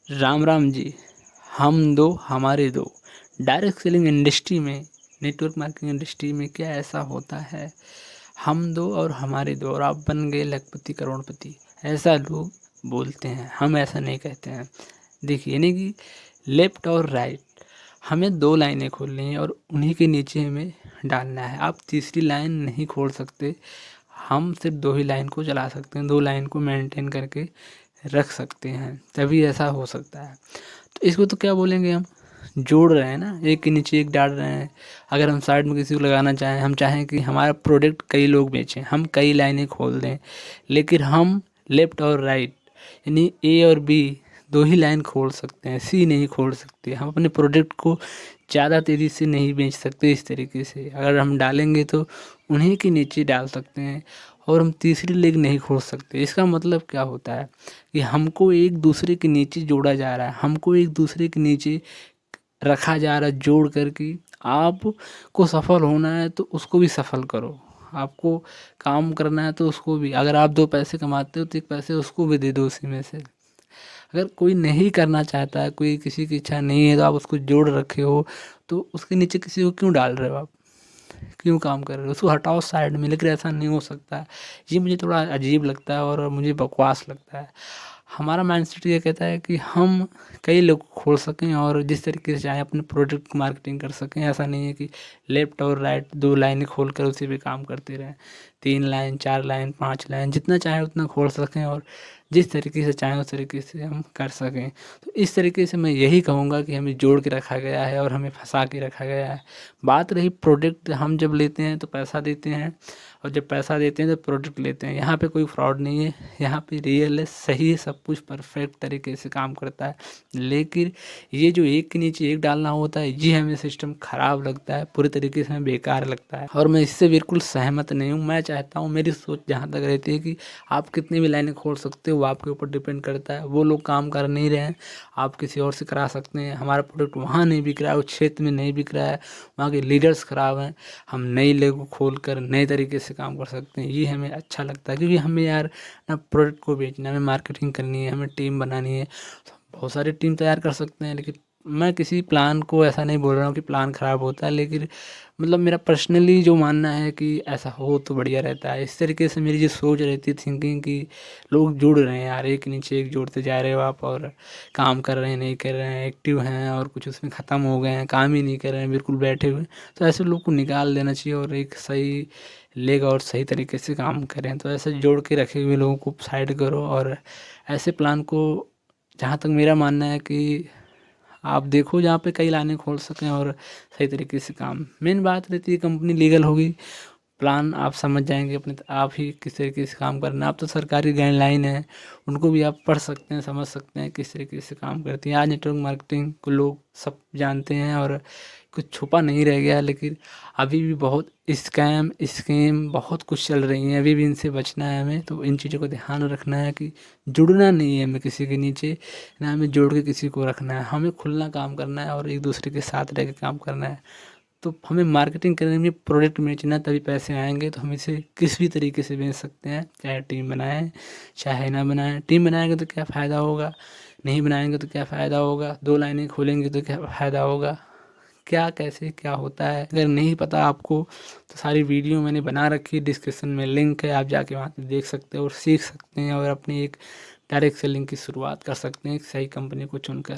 राम राम जी। हम दो हमारे दो। डायरेक्ट सेलिंग इंडस्ट्री में, नेटवर्क मार्केटिंग इंडस्ट्री में क्या ऐसा होता है, हम दो और हमारे दो और आप बन गए लखपति करोड़पति, ऐसा लोग बोलते हैं। हम ऐसा नहीं कहते हैं। देखिए, यानी कि लेफ्ट और राइट, हमें दो लाइनें खोलनी हैं और उन्हीं के नीचे हमें डालना है। आप तीसरी लाइन नहीं खोल सकते। हम सिर्फ दो ही लाइन को चला सकते हैं, दो लाइन को मेंटेन करके रख सकते हैं, तभी ऐसा हो सकता है। तो इसको तो क्या बोलेंगे, हम जोड़ रहे हैं ना, एक के नीचे एक डाल रहे हैं। अगर हम साइड में किसी को लगाना चाहें, हम चाहें कि हमारा प्रोडक्ट कई लोग बेचें, हम कई लाइनें खोल दें, लेकिन हम लेफ्ट और राइट यानी ए और बी दो ही लाइन खोल सकते हैं, सी नहीं खोल सकते। हम अपने प्रोडक्ट को ज़्यादा तेज़ी से नहीं बेच सकते। इस तरीके से अगर हम डालेंगे तो उन्हीं के नीचे डाल सकते हैं, और हम तीसरी लेग नहीं खोल सकते। इसका मतलब क्या होता है कि हमको एक दूसरे के नीचे जोड़ा जा रहा है, हमको एक दूसरे के नीचे रखा जा रहा है जोड़ कर के। आपको सफल होना है तो उसको भी सफल करो, आपको काम करना है तो उसको भी। अगर आप दो पैसे कमाते हो तो एक पैसे उसको भी दे दो उसी में से। अगर कोई नहीं करना चाहता है, कोई किसी की इच्छा नहीं है, तो आप उसको जोड़ रखे हो, तो उसके नीचे किसी को क्यों डाल रहे हो आप, क्यों काम कर रहे हो? उसको हटाओ साइड में। लेकिन ऐसा नहीं हो सकता है। ये मुझे थोड़ा अजीब लगता है और मुझे बकवास लगता है। हमारा माइंडसेट ये कहता है कि हम कई लोग खोल सकें और जिस तरीके से चाहें अपने प्रोडक्ट की मार्केटिंग कर सकें। ऐसा नहीं है कि लेफ्ट और राइट दो लाइनें खोल कर उसी पे काम करते रहें। 3 लाइन, 4 लाइन, 5 लाइन, जितना चाहें उतना खोल सकें और जिस तरीके से चाहें उस तरीके से हम कर सकें। तो इस तरीके से मैं यही कहूँगा कि हमें जोड़ के रखा गया है और हमें फँसा के रखा गया है। बात रही प्रोडक्ट, हम जब लेते हैं तो पैसा देते हैं, और जब पैसा देते हैं तो प्रोडक्ट लेते हैं। यहाँ पे कोई फ्रॉड नहीं है, यहाँ पे रियल है, सही है, सब कुछ परफेक्ट तरीके से काम करता है। लेकिन ये जो एक के नीचे एक डालना होता है, ये हमें सिस्टम ख़राब लगता है, पूरी तरीके से हमें बेकार लगता है, और मैं इससे बिल्कुल सहमत नहीं हूँ। मैं चाहता हूँ, मेरी सोच जहाँ तक रहती है कि आप कितनी भी लाइनें खोल सकते हो, वो आपके ऊपर डिपेंड करता है। वो लोग काम कर नहीं रहे हैं, आप किसी और से करा सकते हैं। हमारा प्रोडक्ट वहाँ नहीं बिक रहा है, उस क्षेत्र में नहीं बिक रहा है, वहाँ के लीडर्स ख़राब हैं, हम नई लेग खोल कर नए तरीके से काम कर सकते हैं। ये हमें अच्छा लगता है, क्योंकि हमें यार ना प्रोडक्ट को बेचना है, हमें मार्केटिंग करनी है, हमें टीम बनानी है। बहुत सारी टीम तैयार कर सकते हैं, लेकिन मैं किसी प्लान को ऐसा नहीं बोल रहा हूँ कि प्लान ख़राब होता है, लेकिन मतलब मेरा पर्सनली जो मानना है कि ऐसा हो तो बढ़िया रहता है। इस तरीके से मेरी जो सोच रहती है, थिंकिंग, कि लोग जुड़ रहे हैं यार, एक नीचे एक जोड़ते जा रहे हो आप, और काम कर रहे हैं, नहीं कर रहे हैं, एक्टिव हैं, और कुछ उसमें ख़त्म हो गए हैं, काम ही नहीं कर रहे हैं, बिल्कुल बैठे हुए। तो ऐसे लोग को निकाल देना चाहिए और एक सही लेग और सही तरीके से काम करें। तो ऐसे जोड़ के रखे हुए लोगों को साइड करो, और ऐसे प्लान को, जहाँ तक मेरा मानना है कि आप देखो जहाँ पे कई लाइनें खोल सकें और सही तरीके से काम। मेन बात रहती है कंपनी लीगल होगी, प्लान आप समझ जाएंगे अपने आप ही किस तरीके से काम करना है। अब तो सरकारी गाइडलाइन है, उनको भी आप पढ़ सकते हैं, समझ सकते हैं किस तरीके से काम करती है। आज नेटवर्क मार्केटिंग को लोग सब जानते हैं और कुछ छुपा नहीं रह गया, लेकिन अभी भी बहुत स्कैम स्कीम बहुत कुछ चल रही हैं। अभी भी इनसे बचना है हमें। तो इन चीज़ों का ध्यान रखना है कि जुड़ना नहीं है हमें किसी के नीचे, ना हमें जोड़ के किसी को रखना है। हमें खुलना काम करना है और एक दूसरे के साथ रह के काम करना है। तो हमें मार्केटिंग करने में, प्रोडक्ट बेचना है, तभी पैसे आएंगे। तो हम इसे किस भी तरीके से बेच सकते हैं, चाहे टीम बनाएं चाहे ना बनाएं। टीम बनाएंगे तो क्या फ़ायदा होगा, नहीं बनाएंगे तो क्या फ़ायदा होगा, दो लाइनें खोलेंगे तो क्या फ़ायदा होगा, क्या कैसे क्या होता है। अगर नहीं पता आपको तो सारी वीडियो मैंने बना रखी है, डिस्क्रिप्शन में लिंक है, आप जाके वहाँ पे देख सकते हो और सीख सकते हैं, और अपनी एक डायरेक्ट सेलिंग की शुरुआत कर सकते हैं एक सही कंपनी को चुनकर।